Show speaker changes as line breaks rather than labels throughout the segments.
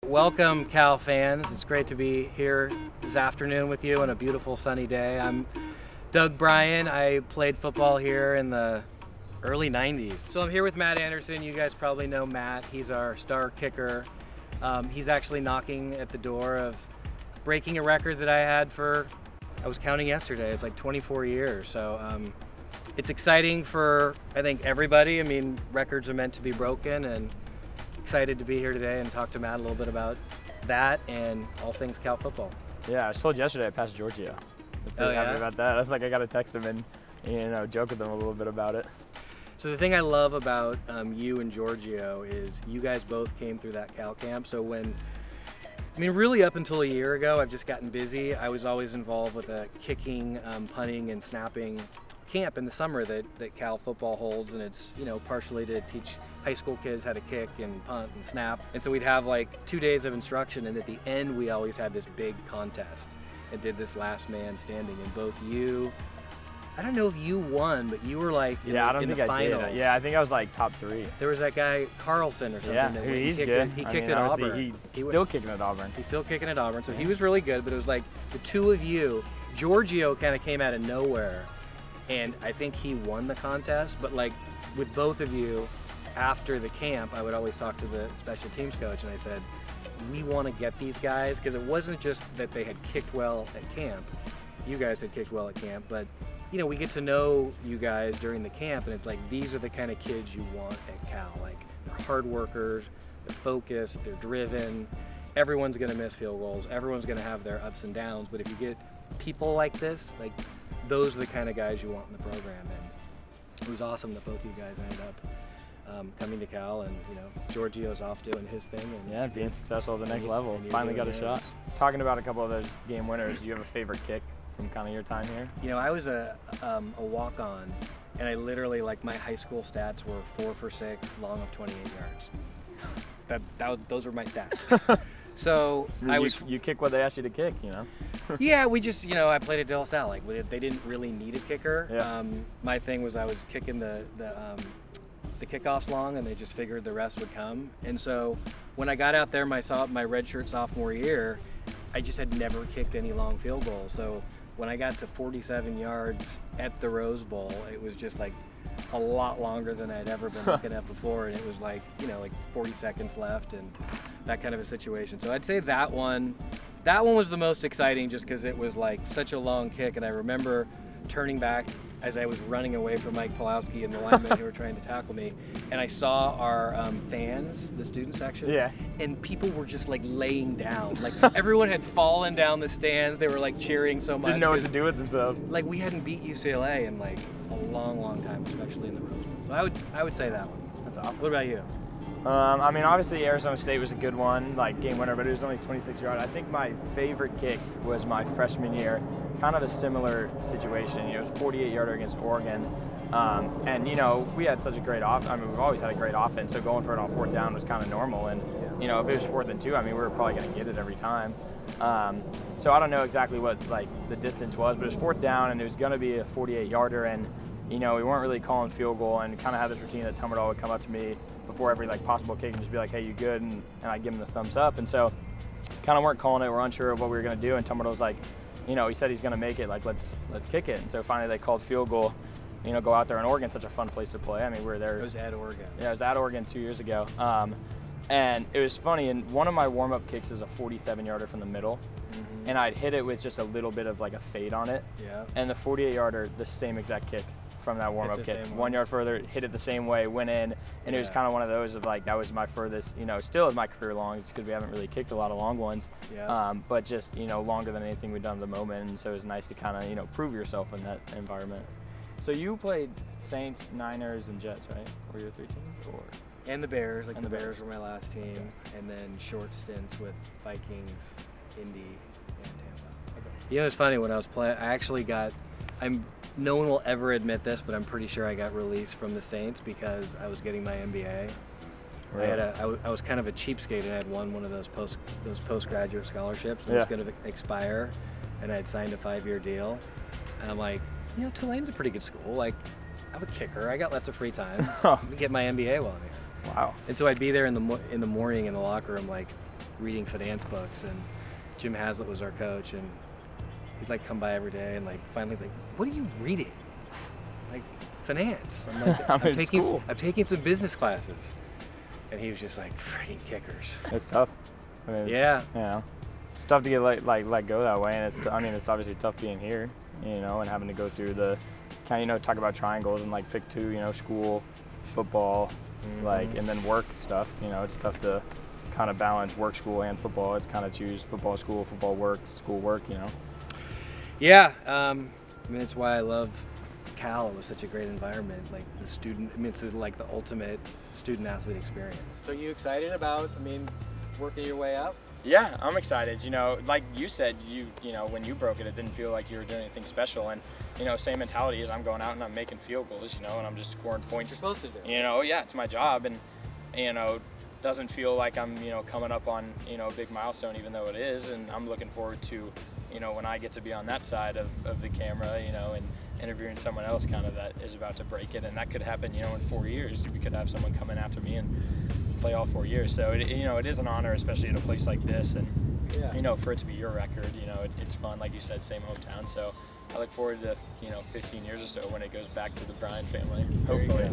Welcome, Cal fans. It's great to be here this afternoon with you on a beautiful sunny day. I'm Doug Brien. I played football here in the early 90s. So I'm here with Matt Anderson. You guys probably know Matt. He's our star kicker. He's actually knocking at the door of breaking a record that I had for, I was counting yesterday, it's like 24 years. So it's exciting for, I think, everybody. I mean, records are meant to be broken, and excited to be here today and talk to Matt a little bit about that and all things Cal football.
Yeah, I was told yesterday I passed Giorgio. I'm pretty happy about that. I was like, I got to text him and joke with him a little bit about it.
So the thing I love about you and Giorgio is you guys both came through that Cal camp. So really up until a year ago, I've just gotten busy. I was always involved with a kicking, punting, and snapping camp in the summer that Cal football holds, and it's, you know, partially to teach high school kids how to kick and punt and snap. And so we'd have like 2 days of instruction, and at the end we always had this big contest and did this last man standing. And both you, I don't know if you won, but you were like in the finals.
Did. Yeah, I think I was like top 3.
There was that guy Carlson or something.
Yeah,
that
he's good.
He kicked at Auburn.
He's still kicking at Auburn.
He's still kicking at Auburn. So he was really good, but it was like the two of you. Giorgio kind of came out of nowhere, and I think he won the contest. But like with both of you, after the camp, I would always talk to the special teams coach, and I said, we want to get these guys, because it wasn't just that they had kicked well at camp. You guys had kicked well at camp, but you know, we get to know you guys during the camp, and it's like, these are the kind of kids you want at Cal. Like, they're hard workers, they're focused, they're driven. Everyone's going to miss field goals. Everyone's going to have their ups and downs, but if you get people like this, like, those are the kind of guys you want in the program. And it was awesome that both of you guys ended up coming to Cal, and you know, Giorgio's off doing his thing. And
yeah, being successful at the next level. Finally got a shot. Talking about a couple of those game winners, do you have a favorite kick from kind of your time here? You
know, I was a walk-on, and I literally, like, my high school stats were 4 for 6, long of 28 yards. Those were my stats. So
you kick what they asked you to kick, you know?
Yeah, we just, you know, I played at De La Salle. Like, they didn't really need a kicker.
Yeah.
My thing was I was kicking the kickoffs long, and they just figured the rest would come. And so when I got out there my redshirt sophomore year, I just had never kicked any long field goals. So when I got to 47 yards at the Rose Bowl, it was just like a lot longer than I'd ever been looking at before, and it was like, you know, like 40 seconds left and that kind of a situation. So I'd say that one was the most exciting, just because it was like such a long kick, and I remember turning back as I was running away from Mike Pulowski and the linemen who were trying to tackle me, and I saw our fans, the student section,
yeah, and
people were just like laying down. Like, everyone had fallen down the stands. They were like cheering so much.
Didn't know what to do with themselves.
Like, we hadn't beat UCLA in like a long, long time, especially in the Rose Bowl. So I would say that one.
That's awesome.
What about you?
I mean, obviously Arizona State was a good one, like game winner, but it was only 26 yards. I think my favorite kick was my freshman year. Kind of a similar situation. You know, it was 48-yarder against Oregon. And, you know, we had such a great offense. I mean, we've always had a great offense, so going for it on 4th down was kind of normal. And, you know, if it was 4th and 2, I mean, we were probably going to get it every time. So I don't know exactly what, like, the distance was, but it was 4th down, and it was going to be a 48-yarder. And, you know, we weren't really calling field goal, and kind of had this routine that Tumberdahl would come up to me before every, like, possible kick and just be like, hey, you good? And I'd give him the thumbs up. And so kind of weren't calling it. We're unsure of what we were going to do, and Tumberdahl was like, you know, he said he's going to make it, like, let's kick it. And so finally they called field goal. You know, go out there, and Oregon's such a fun place to play. I mean, we were there.
It was at Oregon.
Yeah, it was at Oregon 2 years ago. And it was funny, and one of my warm-up kicks is a 47-yarder from the middle, and I'd hit it with just a little bit of like a fade on it.
Yeah.
And the 48-yarder, the same exact kick from that warm-up kick. 1 yard further, hit it the same way, went in, and it was kind of one of those of like, that was my furthest, you know, still is my career long, just because we haven't really kicked a lot of long ones.
Yeah.
But just, you know, longer than anything we've done at the moment, and so it was nice to kind of, you know, prove yourself in that environment. So you played Saints, Niners, and Jets, right? Were your 3 teams, or?
And the Bears. Like, the Bears were my last team, and then short stints with Vikings, Indy, and Tampa. Okay. You know, it's funny, when I was playing, I actually got, no one will ever admit this, but I'm pretty sure I got released from the Saints because I was getting my MBA. Right. I was kind of a cheapskate, and I had won one of those postgraduate scholarships that was going to expire, and I had signed a 5-year deal. And I'm like, you know, Tulane's a pretty good school. Like, I'm a kicker. I got lots of free time. Let me get my MBA while I'm here.
Wow.
And so I'd be there in the morning in the locker room, like, reading finance books, and Jim Haslett was our coach, and he'd like come by every day, and like finally he's like, "What are you reading?" Like, finance. I'm like, I'm taking some business classes, and he was just like, "Freaking kickers."
It's tough. I mean,
yeah.
You know, it's tough to get let go that way, and it's it's obviously tough being here, you know, and having to go through the kind of, you know, talk about triangles and like pick two, you know, school, football, like, and then work stuff. You know, it's tough to kind of balance work, school, and football. It's kind of choose football, work, school, work. You know.
Yeah. I mean, it's why I love Cal. It was such a great environment. Like the student. I mean, it's like the ultimate student-athlete experience. So, are you excited about? I mean, working your way up?
Yeah, I'm excited. You know, like you said, you know, when you broke it, it didn't feel like you were doing anything special. And, you know, same mentality is I'm going out and I'm making field goals, you know, and I'm just scoring points.
You're supposed to do.
You know, yeah, it's my job. And, you know, doesn't feel like I'm, you know, coming up on, you know, a big milestone, even though it is. And I'm looking forward to, you know, when I get to be on that side of the camera, you know, and interviewing someone else kind of that is about to break it. And that could happen, you know, in 4 years. We could have someone coming after me and play all 4 years. So, you know, it is an honor, especially at a place like this. And, you know, for it to be your record, you know, it's fun. Like you said, same hometown. So I look forward to, you know, 15 years or so when it goes back to the Brien family, hopefully.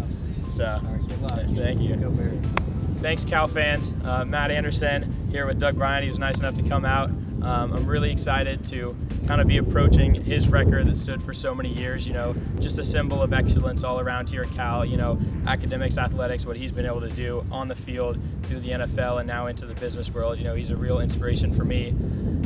So, all right, good luck. Thank you. Go Bears. Thanks, Cal fans. Matt Anderson here with Doug Brien. He was nice enough to come out. I'm really excited to kind of be approaching his record that stood for so many years, you know, just a symbol of excellence all around here at Cal, you know, academics, athletics, what he's been able to do on the field through the NFL and now into the business world. You know, he's a real inspiration for me.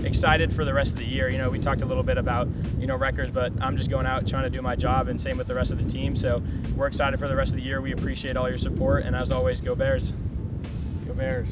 Excited for the rest of the year. You know, we talked a little bit about, you know, records, but I'm just going out trying to do my job, and same with the rest of the team. So we're excited for the rest of the year. We appreciate all your support, and as always, go Bears. Go Bears.